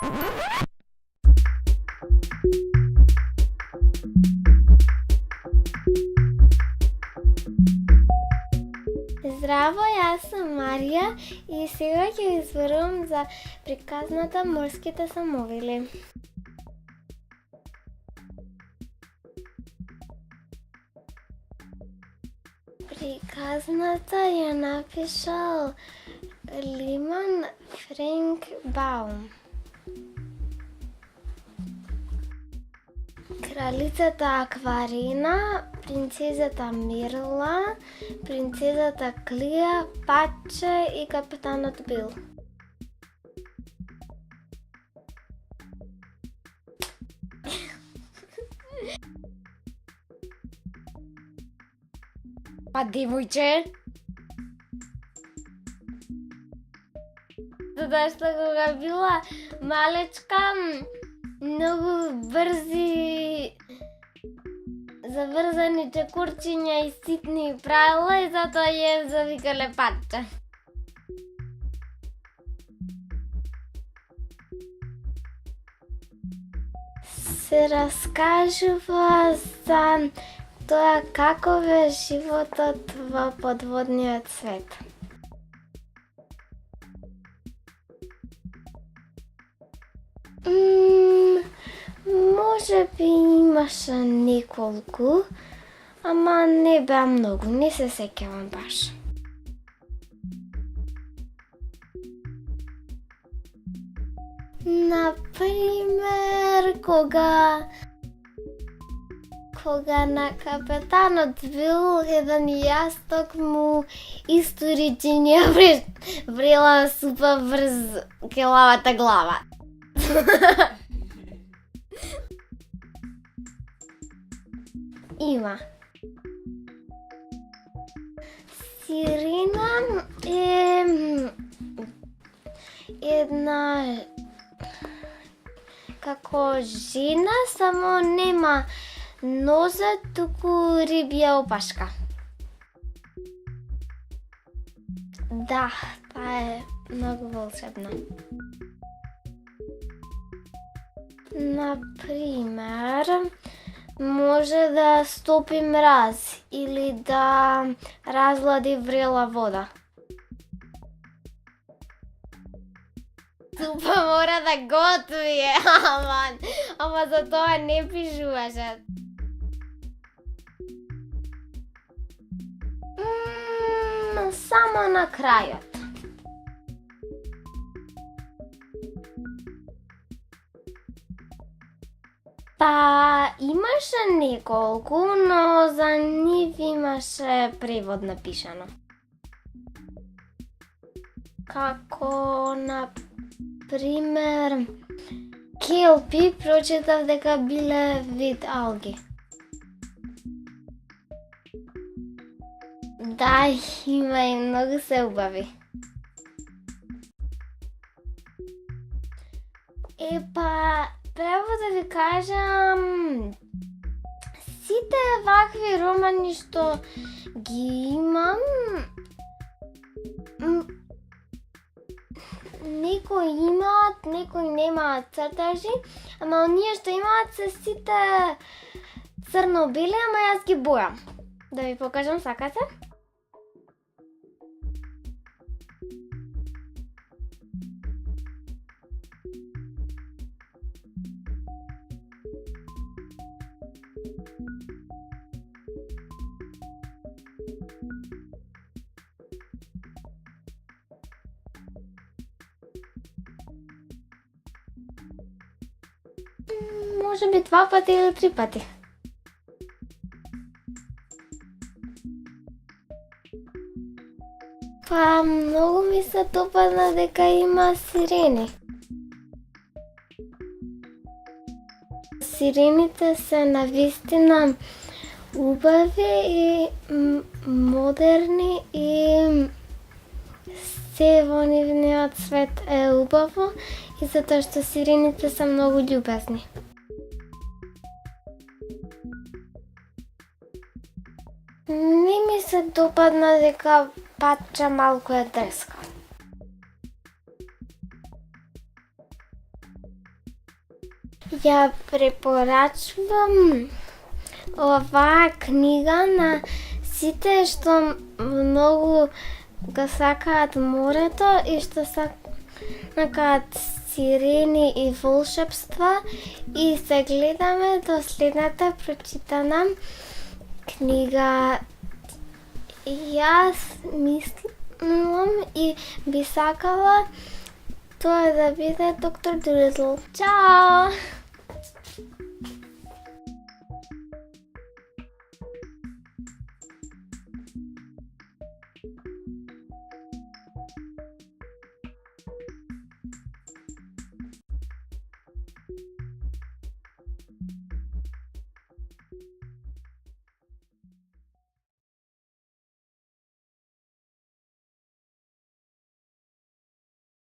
Здраво, јас сум Марија и сега ќе ви зборувам за приказната Морските самовили. Приказната ја напишал Лиман Френк Баум. Кралицата Акварина, принцезата Мирла, принцезата Клија, Патче и капитанот Бил. Па девојче, Затоа што кога била малечка, многу брзи заврзани чекурчиња и ситни правила и затоа ја завикале Патче. Се раскажува за тоа каков е животот во подводниот свет. Може би имаше неколку, ама не беа многу, не се сеќавам баш. Например, кога на капетанот Бил еден јасток му истури чинија врела супа врз келавата глава. Има. Сирена е една како жена, само нема нозе, туку рибја опашка. Да, таа е многу волшебна. Например, може да стопи мраз или да разлади врела вода. Супа мора да готви, ама за тоа не пишуваше. Само на крајот. Па имаше неколку, но за нив имаше превод напишано. Како на пример келпи, прочитав дека биле вид алги. Да, има и многу се убави. Треба да ви кажам, сите вакви романи што ги имам, некои имаат, некои немаат цртажи, ама оние што имаат се сите црно-бели, ама јас ги бојам. Да ви покажам, сакате? Може би 2 пати или 3 пати. Па многу ми се допадна дека има сирени. Сирените се навистина убави и модерни и се во нивниот свет е убаво и затоа што сирените се многу љубезни. Не ми се допадна дека Патче малку е дреска. Ја препорачувам оваа книга на сите што многу го сакаат морето и што сакаат сирени и волшебства и се гледаме до следната прочитана книга. Јас мислам и би сакала тоа да биде Доктор Дулитл. Чао!